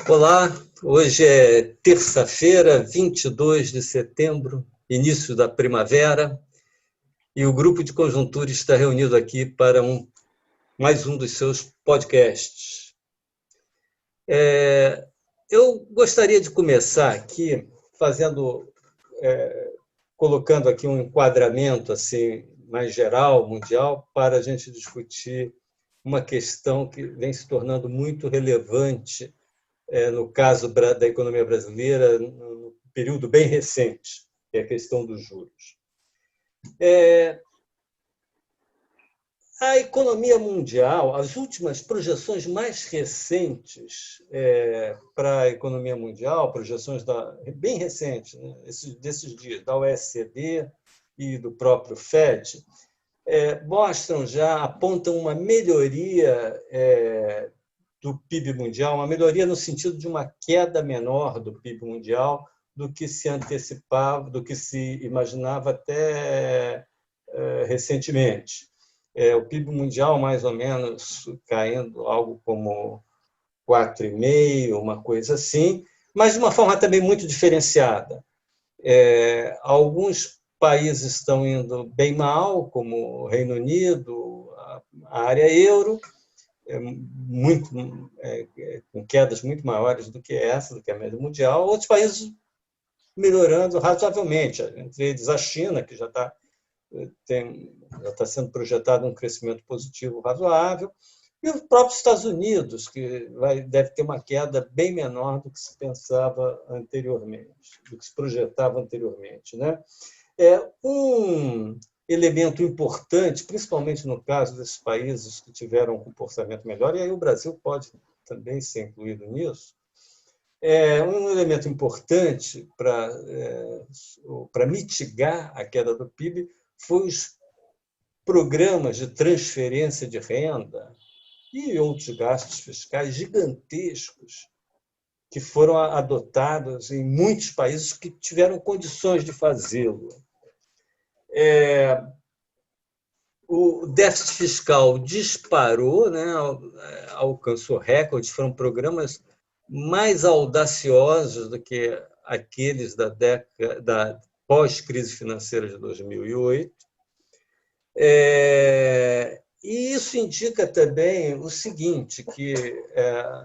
Olá, hoje é terça-feira, 22 de setembro, início da primavera, e o grupo de conjuntura está reunido aqui para mais um dos seus podcasts. Eu gostaria de começar aqui colocando aqui um enquadramento assim mais geral, mundial, para a gente discutir uma questão que vem se tornando muito relevante no caso da economia brasileira, no período bem recente, que é a questão dos juros. A economia mundial, as últimas projeções mais recentes para a economia mundial, projeções bem recentes, né, desses dias, da OECD e do próprio FED, mostram já, apontam uma melhoria do PIB mundial, uma melhoria no sentido de uma queda menor do PIB mundial do que se antecipava, do que se imaginava até recentemente. O PIB mundial, mais ou menos, caindo algo como 4,5%, uma coisa assim, mas de uma forma também muito diferenciada. Alguns países estão indo bem mal, como o Reino Unido, a área euro, com quedas muito maiores do que essa, do que a média mundial. Outros países melhorando razoavelmente, entre eles a China, que já está sendo projetado um crescimento positivo razoável, e os próprios Estados Unidos, que deve ter uma queda bem menor do que se pensava anteriormente, do que se projetava anteriormente, né? Um elemento importante, principalmente no caso desses países que tiveram um comportamento melhor, e aí o Brasil pode também ser incluído nisso, um elemento importante para mitigar a queda do PIB foi os programas de transferência de renda e outros gastos fiscais gigantescos que foram adotados em muitos países que tiveram condições de fazê-lo. O déficit fiscal disparou, né, alcançou recordes, foram programas mais audaciosos do que aqueles da pós-crise financeira de 2008. E isso indica também o seguinte, que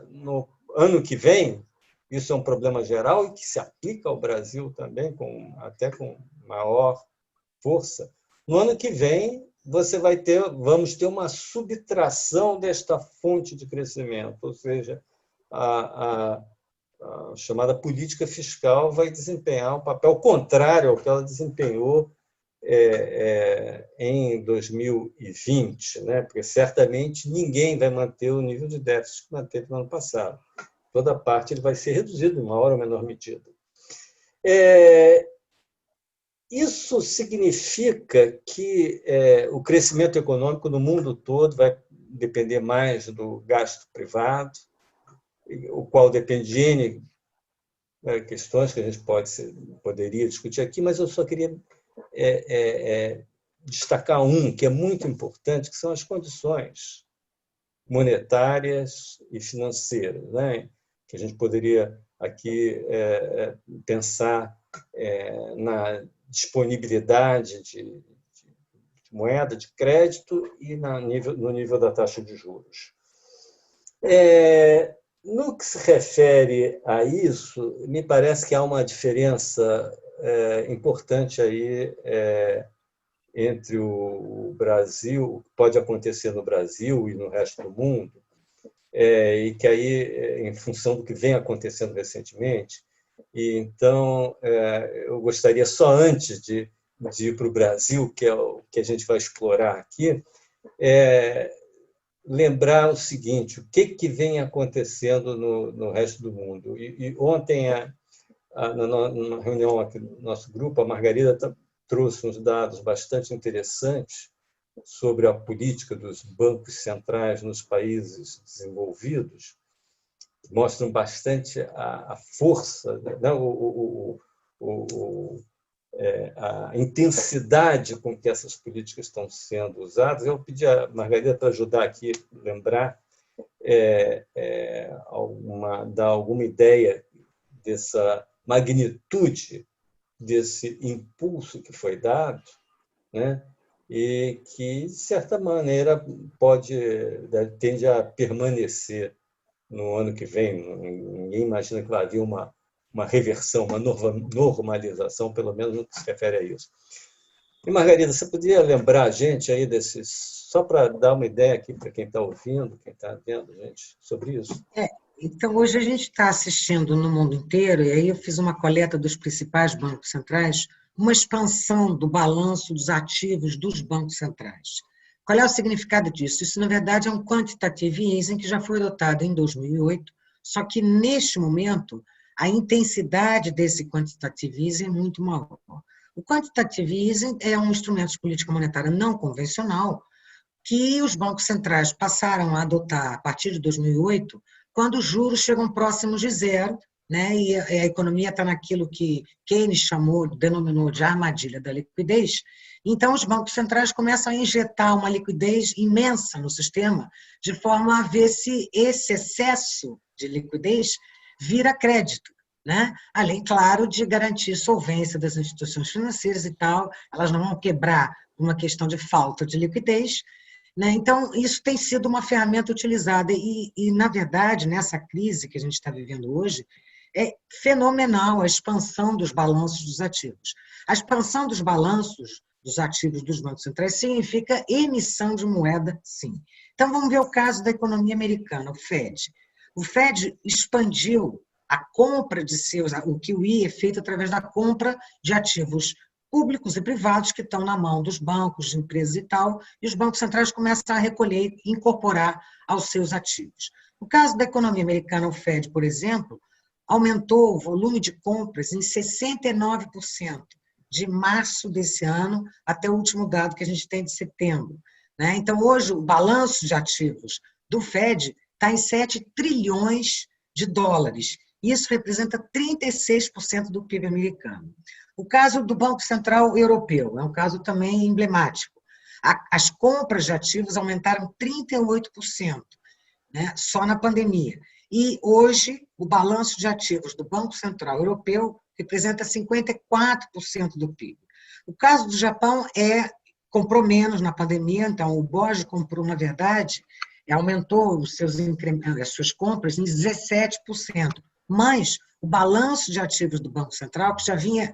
no ano que vem, isso é um problema geral e que se aplica ao Brasil também, até com maior força. No ano que vem, vamos ter uma subtração desta fonte de crescimento, ou seja, a chamada política fiscal vai desempenhar um papel contrário ao que ela desempenhou em 2020, né? Porque certamente ninguém vai manter o nível de déficit que manteve no ano passado. Toda parte ele vai ser reduzido em maior ou menor medida. Isso significa que o crescimento econômico no mundo todo vai depender mais do gasto privado, o qual depende de N questões que a gente poderia discutir aqui, mas eu só queria destacar que é muito importante, que são as condições monetárias e financeiras, né? Que a gente poderia aqui pensar na disponibilidade de moeda, de crédito e no nível da taxa de juros. No que se refere a isso, me parece que há uma diferença importante aí entre o Brasil, o que pode acontecer no Brasil e no resto do mundo, e que aí, em função do que vem acontecendo recentemente, e então eu gostaria só antes de ir para o Brasil, que é o que a gente vai explorar aqui, lembrar o seguinte: o que vem acontecendo no resto do mundo. E ontem, na reunião aqui do nosso grupo, a Margarida trouxe uns dados bastante interessantes sobre a política dos bancos centrais nos países desenvolvidos, que mostram bastante a força, né, a intensidade com que essas políticas estão sendo usadas. Eu pedi a Margarida para ajudar aqui a lembrar dar alguma ideia dessa magnitude desse impulso que foi dado, né? E que, de certa maneira, tende a permanecer no ano que vem. Ninguém imagina que vai haver uma reversão, uma normalização, pelo menos no que se refere a isso. E, Margarida, você podia lembrar a gente aí desses, só para dar uma ideia aqui para quem está ouvindo, quem está vendo a gente, sobre isso? Então, hoje a gente está assistindo no mundo inteiro, e aí eu fiz uma coleta dos principais bancos centrais, uma expansão do balanço dos ativos dos bancos centrais. Qual é o significado disso? Isso, na verdade, é um quantitative easing que já foi adotado em 2008, só que, neste momento, a intensidade desse quantitative easing é muito maior. O quantitative easing é um instrumento de política monetária não convencional que os bancos centrais passaram a adotar a partir de 2008, quando os juros chegam próximos de zero, né, e a economia está naquilo que Keynes denominou de armadilha da liquidez. Então, os bancos centrais começam a injetar uma liquidez imensa no sistema, de forma a ver se esse excesso de liquidez vira crédito, né? Além, claro, de garantir solvência das instituições financeiras e tal, elas não vão quebrar por uma questão de falta de liquidez, né? Então, isso tem sido uma ferramenta utilizada na verdade, nessa crise que a gente está vivendo hoje, é fenomenal a expansão dos balanços dos ativos. A expansão dos balanços dos ativos dos bancos centrais significa emissão de moeda, sim. Então, vamos ver o caso da economia americana, o Fed. O Fed expandiu a compra de seus, o QE é feito através da compra de ativos públicos e privados que estão na mão dos bancos, de empresas e tal, e os bancos centrais começam a recolher e incorporar aos seus ativos. No caso da economia americana, o Fed, por exemplo, aumentou o volume de compras em 69% de março desse ano até o último dado que a gente tem de setembro, né? Então, hoje, o balanço de ativos do Fed está em 7 trilhões de dólares. Isso representa 36% do PIB americano. O caso do Banco Central Europeu é um caso também emblemático. As compras de ativos aumentaram 38%, né, só na pandemia. E hoje, o balanço de ativos do Banco Central Europeu representa 54% do PIB. O caso do Japão comprou menos na pandemia, então o BOJ comprou, na verdade, aumentou as suas compras em 17%. Mas o balanço de ativos do Banco Central, que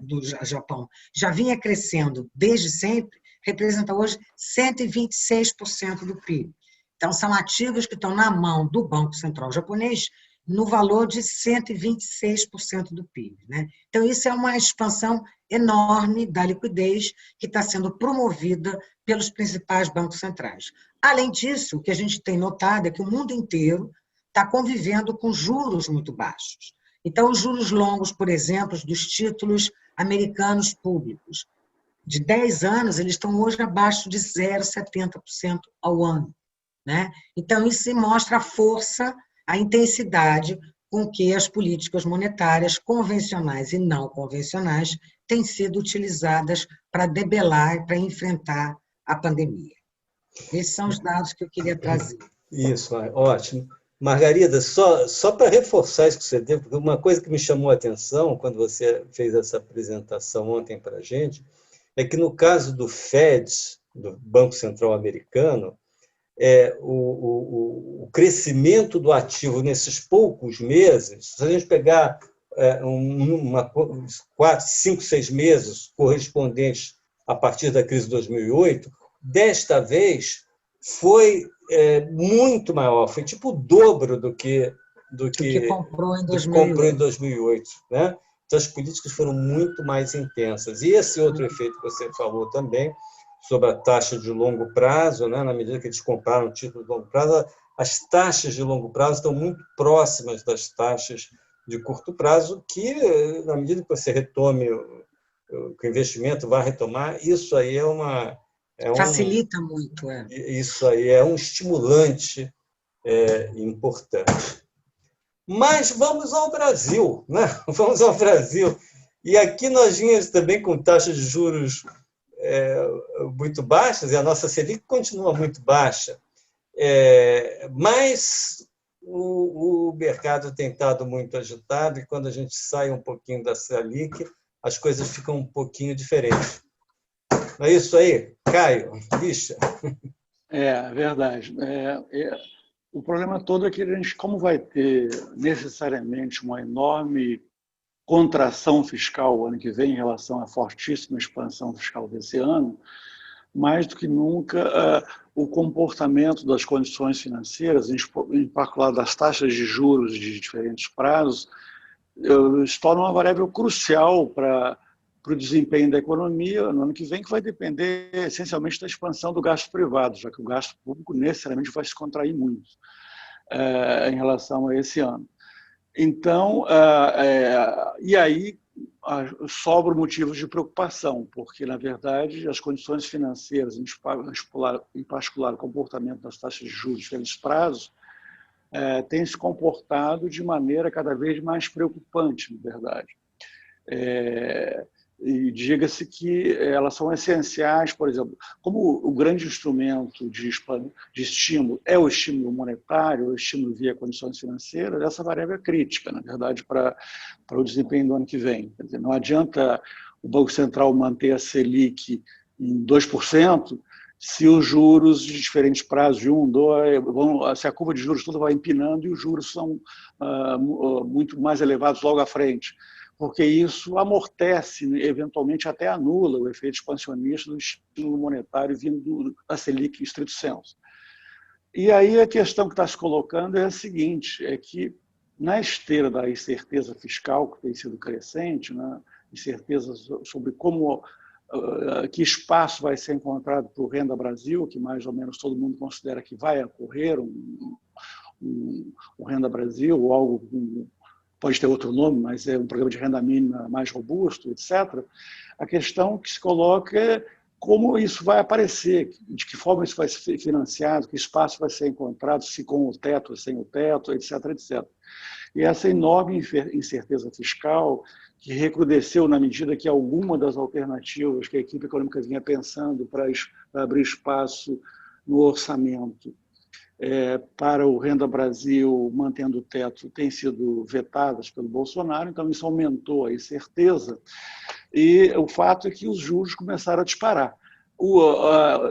do Japão, já vinha crescendo desde sempre, representa hoje 126% do PIB. Então, são ativos que estão na mão do Banco Central japonês no valor de 126% do PIB, né? Então, isso é uma expansão enorme da liquidez que está sendo promovida pelos principais bancos centrais. Além disso, o que a gente tem notado é que o mundo inteiro está convivendo com juros muito baixos. Então, os juros longos, por exemplo, dos títulos americanos públicos, de 10 anos, eles estão hoje abaixo de 0,70% ao ano, né? Então, isso mostra a força, a intensidade com que as políticas monetárias convencionais e não convencionais têm sido utilizadas para debelar e para enfrentar a pandemia. Esses são os dados que eu queria trazer. Isso, ótimo. Margarida, só para reforçar isso que você deu, porque uma coisa que me chamou a atenção quando você fez essa apresentação ontem para a gente, é que no caso do Fed, do Banco Central Americano, o crescimento do ativo nesses poucos meses, se a gente pegar 4, 5, 6 meses correspondentes a partir da crise de 2008, desta vez foi muito maior, foi tipo o dobro do que comprou em 2008, né? Então, as políticas foram muito mais intensas. E esse outro efeito que você falou também, sobre a taxa de longo prazo, né? Na medida que eles compraram títulos de longo prazo, as taxas de longo prazo estão muito próximas das taxas de curto prazo, que, na medida que você retome que o investimento vai retomar, isso aí facilita muito. Isso aí é um estimulante importante. Mas vamos ao Brasil, né? Vamos ao Brasil. E aqui nós vínhamos também com taxas de juros muito baixas, e a nossa Selic continua muito baixa. Mas o mercado tem estado muito agitado e quando a gente sai um pouquinho da Selic, as coisas ficam um pouquinho diferentes. Não é isso aí, Caio? Bicha. É verdade. O problema todo é que a gente, como vai ter necessariamente uma enorme contração fiscal o ano que vem em relação à fortíssima expansão fiscal desse ano, mais do que nunca o comportamento das condições financeiras, em particular das taxas de juros de diferentes prazos, se torna uma variável crucial para o desempenho da economia no ano que vem, que vai depender essencialmente da expansão do gasto privado, já que o gasto público necessariamente vai se contrair muito em relação a esse ano. Então, e aí sobram motivos de preocupação, porque, na verdade, as condições financeiras, em particular o comportamento das taxas de juros de diferentes prazos, têm se comportado de maneira cada vez mais preocupante, na verdade. E diga-se que elas são essenciais, por exemplo, como o grande instrumento de estímulo é o estímulo monetário, o estímulo via condições financeiras, essa variável é crítica, na verdade, para o desempenho do ano que vem. Quer dizer, não adianta o Banco Central manter a Selic em 2%, se os juros de diferentes prazos, de 1, 2, se a curva de juros toda vai empinando e os juros são muito mais elevados logo à frente, porque isso amortece, eventualmente até anula o efeito expansionista do estímulo monetário vindo da Selic em estrito senso. E aí a questão que está se colocando é a seguinte, é que na esteira da incerteza fiscal que tem sido crescente, né, incerteza sobre que espaço vai ser encontrado para o Renda Brasil, que mais ou menos todo mundo considera que vai ocorrer, o Renda Brasil, ou algo, pode ter outro nome, mas é um programa de renda mínima mais robusto, etc. A questão que se coloca é como isso vai aparecer, de que forma isso vai ser financiado, que espaço vai ser encontrado, se com o teto, sem o teto, etc., etc. E essa enorme incerteza fiscal, que recrudesceu na medida que alguma das alternativas que a equipe econômica vinha pensando para abrir espaço no orçamento para o Renda Brasil, mantendo o teto, têm sido vetadas pelo Bolsonaro, então isso aumentou a incerteza, e o fato é que os juros começaram a disparar.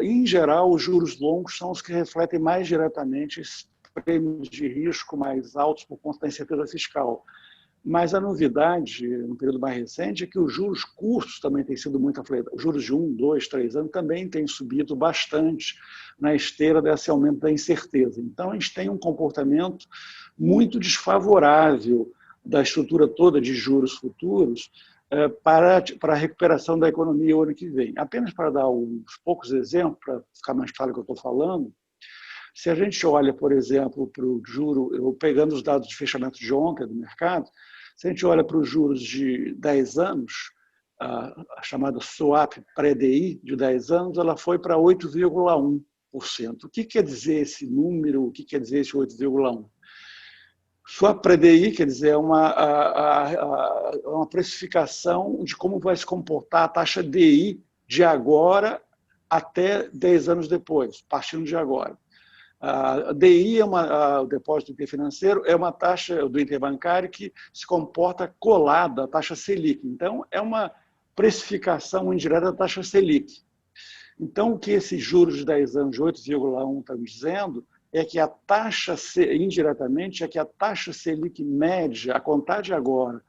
Em geral, os juros longos são os que refletem mais diretamente esses prêmios de risco mais altos por conta da incerteza fiscal. Mas a novidade, no período mais recente, é que os juros curtos também têm sido muito afetados. Os juros de 1, 2, 3 anos também têm subido bastante na esteira desse aumento da incerteza. Então, a gente tem um comportamento muito desfavorável da estrutura toda de juros futuros para a recuperação da economia o ano que vem. Apenas para dar uns poucos exemplos, para ficar mais claro o que eu estou falando, se a gente olha, por exemplo, para o juro, eu pegando os dados de fechamento de ontem do mercado, se a gente olha para os juros de 10 anos, a chamada swap pré-DI de 10 anos, ela foi para 8,1%. O que quer dizer esse número? O que quer dizer esse 8,1%? Swap pré-DI quer dizer uma precificação de como vai se comportar a taxa DI de agora até 10 anos depois, partindo de agora. A DI, o depósito interfinanceiro, é uma taxa do interbancário que se comporta colada à taxa Selic. Então, é uma precificação indireta da taxa Selic. Então, o que esses juros de 10 anos de 8,1 estão dizendo é que a taxa, indiretamente, é que a taxa Selic média, a contar de agora,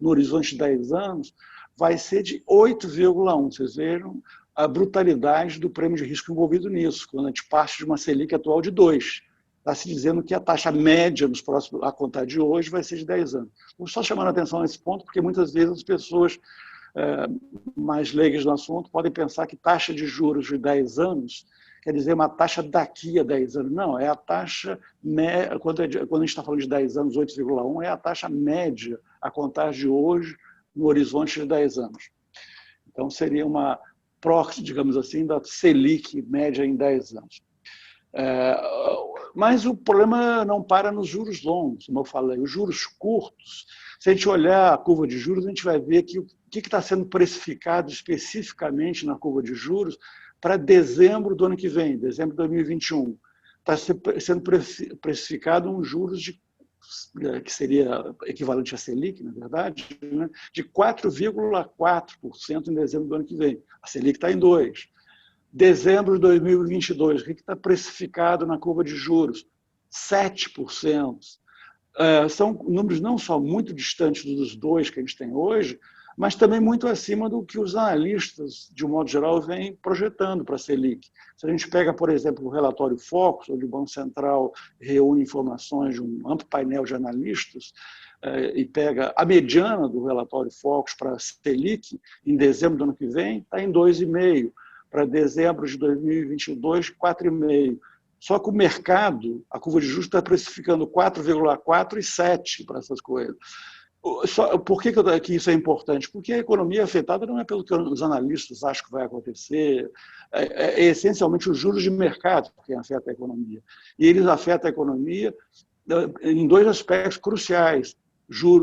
no horizonte de 10 anos, vai ser de 8,1. Vocês vejam a brutalidade do prêmio de risco envolvido nisso, quando a gente parte de uma Selic atual de 2. Está se dizendo que a taxa média nos próximos, a contar de hoje, vai ser de 10 anos. Estou só chamando a atenção nesse ponto, porque muitas vezes as pessoas mais leigas no assunto podem pensar que taxa de juros de 10 anos quer dizer uma taxa daqui a 10 anos. Não, é a taxa, quando a gente está falando de 10 anos, 8,1, é a taxa média a contar de hoje no horizonte de 10 anos. Então, seria uma proxy, digamos assim, da Selic média em 10 anos. Mas o problema não para nos juros longos, como eu falei. Os juros curtos, se a gente olhar a curva de juros, a gente vai ver que o que está sendo precificado especificamente na curva de juros para dezembro do ano que vem, dezembro de 2021. está sendo precificado um juros que seria equivalente a Selic, na verdade, né, de 4,4% em dezembro do ano que vem. A Selic está em 2%. Dezembro de 2022, o que está precificado na curva de juros? 7%. São números não só muito distantes dos 2% que a gente tem hoje, mas também muito acima do que os analistas, de um modo geral, vêm projetando para a Selic. Se a gente pega, por exemplo, o relatório Focus, onde o Banco Central reúne informações de um amplo painel de analistas, e pega a mediana do relatório Focus para a Selic, em dezembro do ano que vem, está em 2,5%. Para dezembro de 2022, 4,5%. Só que o mercado, a curva de juros está precificando 4,4% e 7% para essas coisas. Por que isso é importante? Porque a economia afetada não é pelo que os analistas acham que vai acontecer, é essencialmente os juros de mercado que afetam a economia. E eles afetam a economia em 2 aspectos cruciais.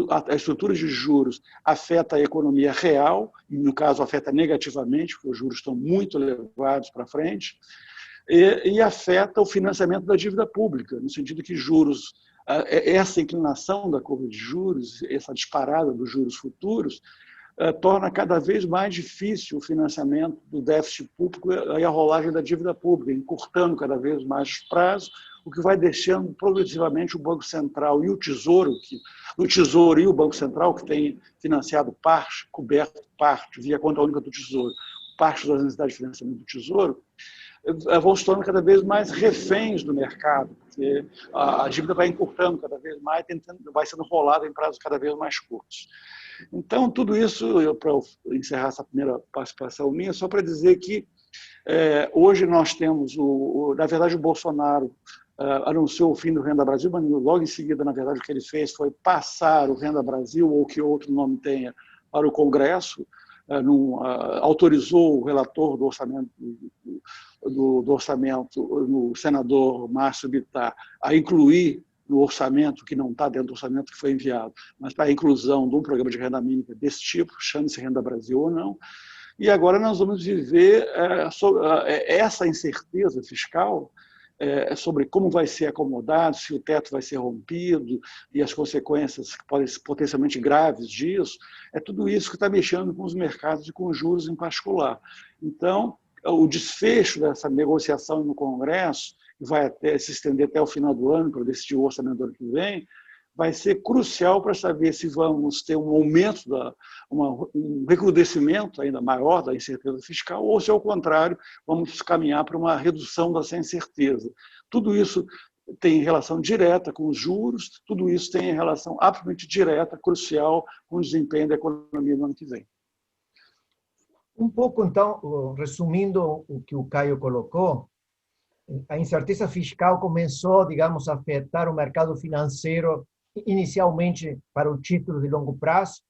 A estrutura de juros afeta a economia real, e no caso afeta negativamente, porque os juros estão muito elevados para frente, e afeta o financiamento da dívida pública, no sentido que juros, essa inclinação da curva de juros, essa disparada dos juros futuros, torna cada vez mais difícil o financiamento do déficit público e a rolagem da dívida pública, encurtando cada vez mais os prazos, o que vai deixando progressivamente o Banco Central e o Tesouro e o Banco Central, que tem financiado parte, coberto parte, via conta única do Tesouro, parte das necessidades de financiamento do Tesouro, vão se tornando cada vez mais reféns do mercado, porque a dívida vai encurtando cada vez mais, vai sendo rolada em prazos cada vez mais curtos. Então, tudo isso, para encerrar essa primeira participação minha, só para dizer que hoje nós temos, na verdade, o Bolsonaro anunciou o fim do Renda Brasil, mas logo em seguida, na verdade, o que ele fez foi passar o Renda Brasil, ou que outro nome tenha, para o Congresso, autorizou o relator do orçamento, o senador Márcio Bittar, a incluir no orçamento, que não está dentro do orçamento que foi enviado, mas para a inclusão de um programa de renda mínima desse tipo, chame-se Renda Brasil ou não. E agora nós vamos viver essa incerteza fiscal sobre como vai ser acomodado, se o teto vai ser rompido e as consequências que podem ser potencialmente graves disso, tudo isso que está mexendo com os mercados e com os juros em particular. Então, o desfecho dessa negociação no Congresso, que vai se estender até o final do ano, para decidir o orçamento do ano que vem, vai ser crucial para saber se vamos ter um aumento, um recrudescimento ainda maior da incerteza fiscal, ou se, ao contrário, vamos caminhar para uma redução dessa incerteza. Tudo isso tem relação direta com os juros, tudo isso tem relação absolutamente direta, crucial, com o desempenho da economia no ano que vem. Um pouco, então, resumindo o que o Caio colocou, a incerteza fiscal começou, digamos, a afetar o mercado financeiro inicialmente para o título de longo prazo,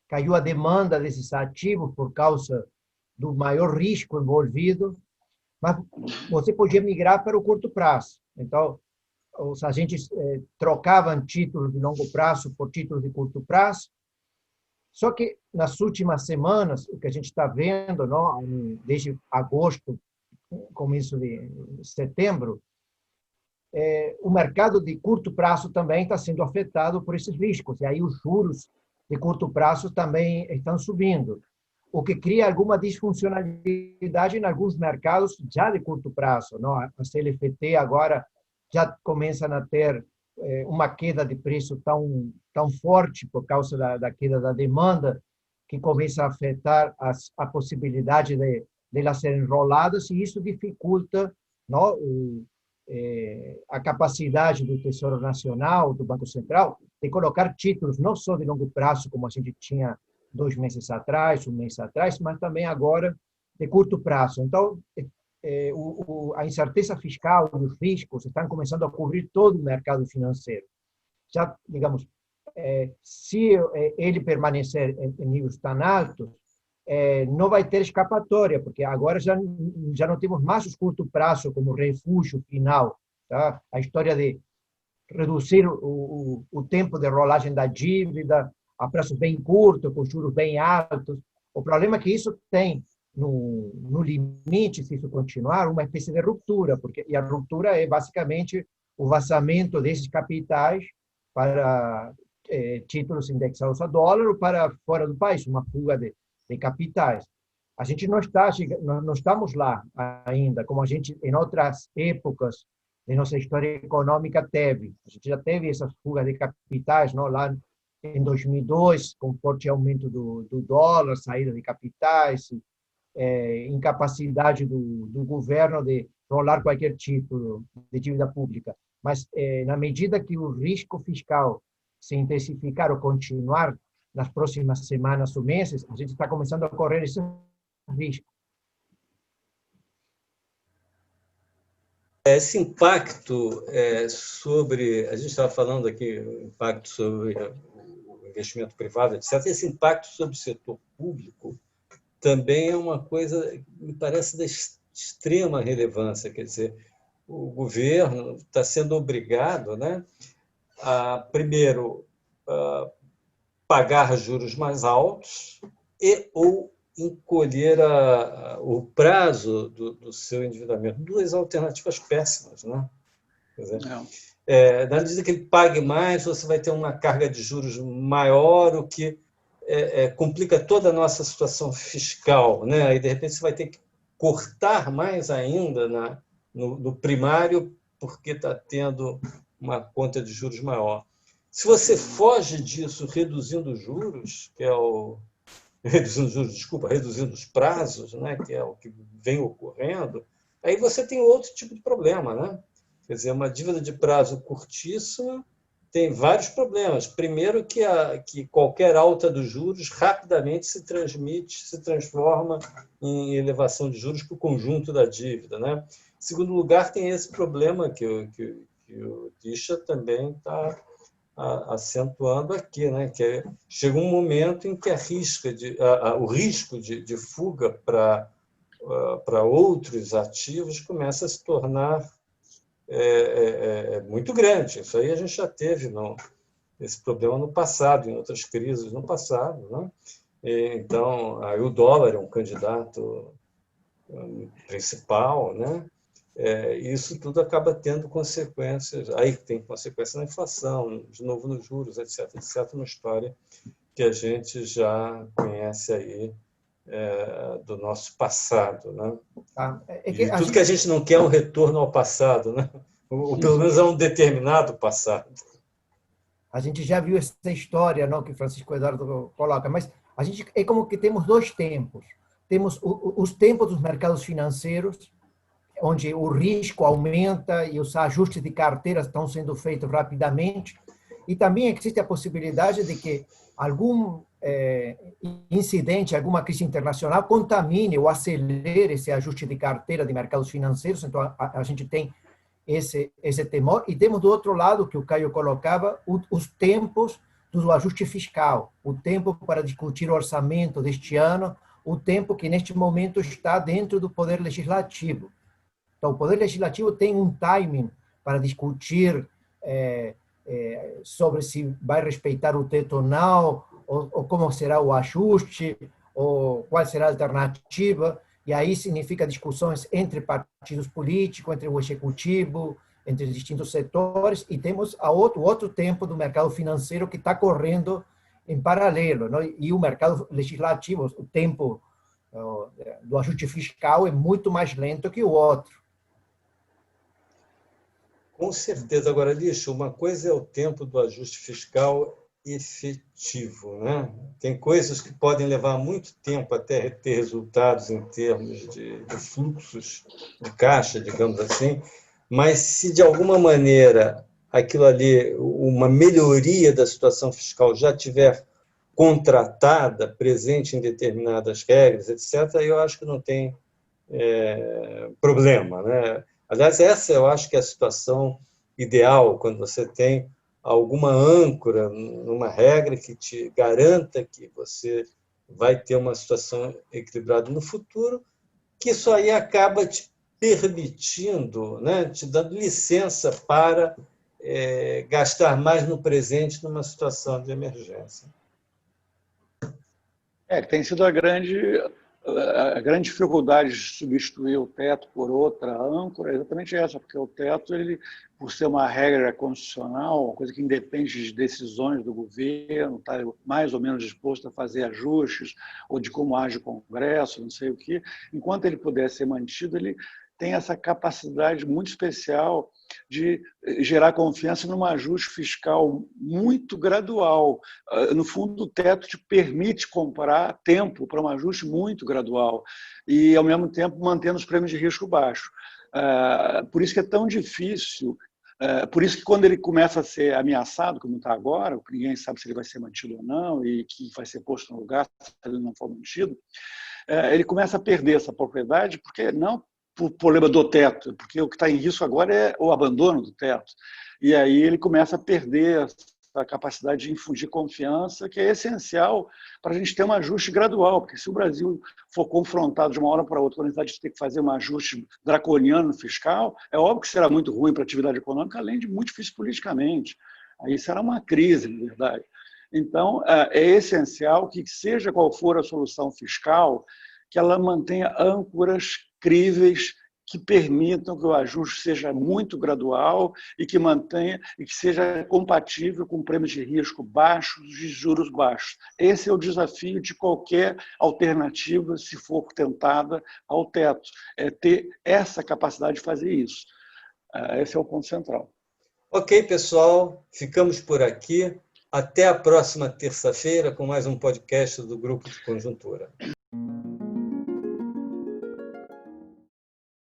caiu a demanda desses ativos por causa do maior risco envolvido, mas você podia migrar para o curto prazo. Então, os agentes trocavam títulos de longo prazo por títulos de curto prazo, só que nas últimas semanas, o que a gente está vendo, não, desde agosto, começo de setembro, o mercado de curto prazo também está sendo afetado por esses riscos, e aí os juros de curto prazo também estão subindo, o que cria alguma disfuncionalidade em alguns mercados já de curto prazo. Não? A CLFT agora já começa a ter uma queda de preço tão forte por causa da queda da demanda, que começa a afetar a possibilidade de elas serem enroladas, e isso dificulta, não, a capacidade do Tesouro Nacional, do Banco Central, de colocar títulos não só de longo prazo, como a gente tinha 2 meses atrás, 1 mês atrás, mas também agora de curto prazo. Então, a incerteza fiscal e os riscos estão começando a cobrir todo o mercado financeiro. Já, digamos, se ele permanecer em níveis tão altos, não vai ter escapatória, porque agora já não temos mais os curto prazo como refúgio final. Tá? A história de reduzir o tempo de rolagem da dívida a prazos bem curtos, com juros bem altos. O problema é que isso tem no limite, se isso continuar, uma espécie de ruptura, e a ruptura é basicamente o vazamento desses capitais para títulos indexados a dólar ou para fora do país, uma fuga de capitais. A gente não estamos lá ainda, como a gente em outras épocas de nossa história econômica teve. A gente já teve essas fugas de capitais, não? Lá em 2002, com forte aumento do dólar, saída de capitais, incapacidade do governo de rolar qualquer tipo de dívida pública. Mas, na medida que o risco fiscal se intensificar ou continuar nas próximas semanas ou meses, a gente está começando a correr esse risco. Esse impacto sobre... A gente estava falando aqui, o impacto sobre o investimento privado, etc. Esse impacto sobre o setor público também é uma coisa que me parece de extrema relevância. Quer dizer, o governo está sendo obrigado, né, a, primeiro, pagar juros mais altos ou encolher o prazo do seu endividamento. Duas alternativas péssimas, né? Quer dizer, na medida que ele pague mais, você vai ter uma carga de juros maior, o que complica toda a nossa situação fiscal, né? E, de repente, você vai ter que cortar mais ainda no primário, porque está tendo uma conta de juros maior. Se você foge disso reduzindo os juros, que é reduzindo os prazos, né, que é o que vem ocorrendo, aí você tem outro tipo de problema, né? Quer dizer, uma dívida de prazo curtíssima tem vários problemas. Primeiro, que qualquer alta dos juros rapidamente se transforma em elevação de juros para o conjunto da dívida, né? Em segundo lugar, tem esse problema que o Tisha também está acentuando aqui, né? Que chega um momento em que o risco de fuga para outros ativos começa a se tornar muito grande. Isso aí a gente já teve esse problema no passado, em outras crises no passado, né? Então, aí o dólar é um candidato principal, né? Isso tudo acaba tendo consequências, aí tem consequência na inflação, de novo nos juros, etc., etc., uma história que a gente já conhece aí do nosso passado, né? E tudo que a gente não quer é um retorno ao passado, né? Ou pelo menos a um determinado passado. A gente já viu essa história, não, que Francisco Eduardo coloca, mas a gente é como que temos dois tempos. Temos os tempos dos mercados financeiros, onde o risco aumenta e os ajustes de carteiras estão sendo feitos rapidamente, e também existe a possibilidade de que algum incidente, alguma crise internacional contamine ou acelere esse ajuste de carteira de mercados financeiros. Então, a gente tem esse temor, e temos do outro lado, que o Caio colocava, os tempos do ajuste fiscal, o tempo para discutir o orçamento deste ano, o tempo que neste momento está dentro do Poder Legislativo. Então, o Poder Legislativo tem um timing para discutir sobre se vai respeitar o teto ou não, ou como será o ajuste, ou qual será a alternativa. E aí significa discussões entre partidos políticos, entre o executivo, entre os distintos setores, e temos o outro tempo do mercado financeiro que está correndo em paralelo, não? E o mercado legislativo, o tempo do ajuste fiscal é muito mais lento que o outro. Com certeza. Agora, Lixo, uma coisa é o tempo do ajuste fiscal efetivo, né? Tem coisas que podem levar muito tempo até ter resultados em termos de fluxos de caixa, digamos assim, mas se de alguma maneira aquilo ali, uma melhoria da situação fiscal já tiver contratada, presente em determinadas regras, etc., eu acho que não tem problema, né? Aliás, essa eu acho que é a situação ideal, quando você tem alguma âncora numa regra que te garanta que você vai ter uma situação equilibrada no futuro, que isso aí acaba te permitindo, né, te dando licença para gastar mais no presente numa situação de emergência. Que tem sido a grande a grande dificuldade de substituir o teto por outra âncora é exatamente essa, porque o teto, ele, por ser uma regra constitucional, uma coisa que independe de decisões do governo, está mais ou menos disposto a fazer ajustes, ou de como age o Congresso, não sei o quê, enquanto ele puder ser mantido, ele tem essa capacidade muito especial de gerar confiança num ajuste fiscal muito gradual. No fundo, o teto te permite comprar tempo para um ajuste muito gradual e, ao mesmo tempo, mantendo os prêmios de risco baixos. Por isso que é tão difícil, por isso que quando ele começa a ser ameaçado, como está agora, ninguém sabe se ele vai ser mantido ou não e que vai ser posto no lugar se ele não for mantido, ele começa a perder essa propriedade, porque não por problema do teto, porque o que está em risco agora é o abandono do teto. E aí ele começa a perder a capacidade de infundir confiança, que é essencial para a gente ter um ajuste gradual, porque se o Brasil for confrontado de uma hora para outra com a necessidade de ter que fazer um ajuste draconiano fiscal, é óbvio que será muito ruim para a atividade econômica, além de muito difícil politicamente. Aí será uma crise, na verdade. Então, é essencial que, seja qual for a solução fiscal, que ela mantenha âncoras críveis que permitam que o ajuste seja muito gradual e que mantenha e que seja compatível com prêmios de risco baixos e juros baixos. Esse é o desafio de qualquer alternativa, se for tentada, ao teto, é ter essa capacidade de fazer isso. Esse é o ponto central. Ok, pessoal, ficamos por aqui. Até a próxima terça-feira com mais um podcast do Grupo de Conjuntura.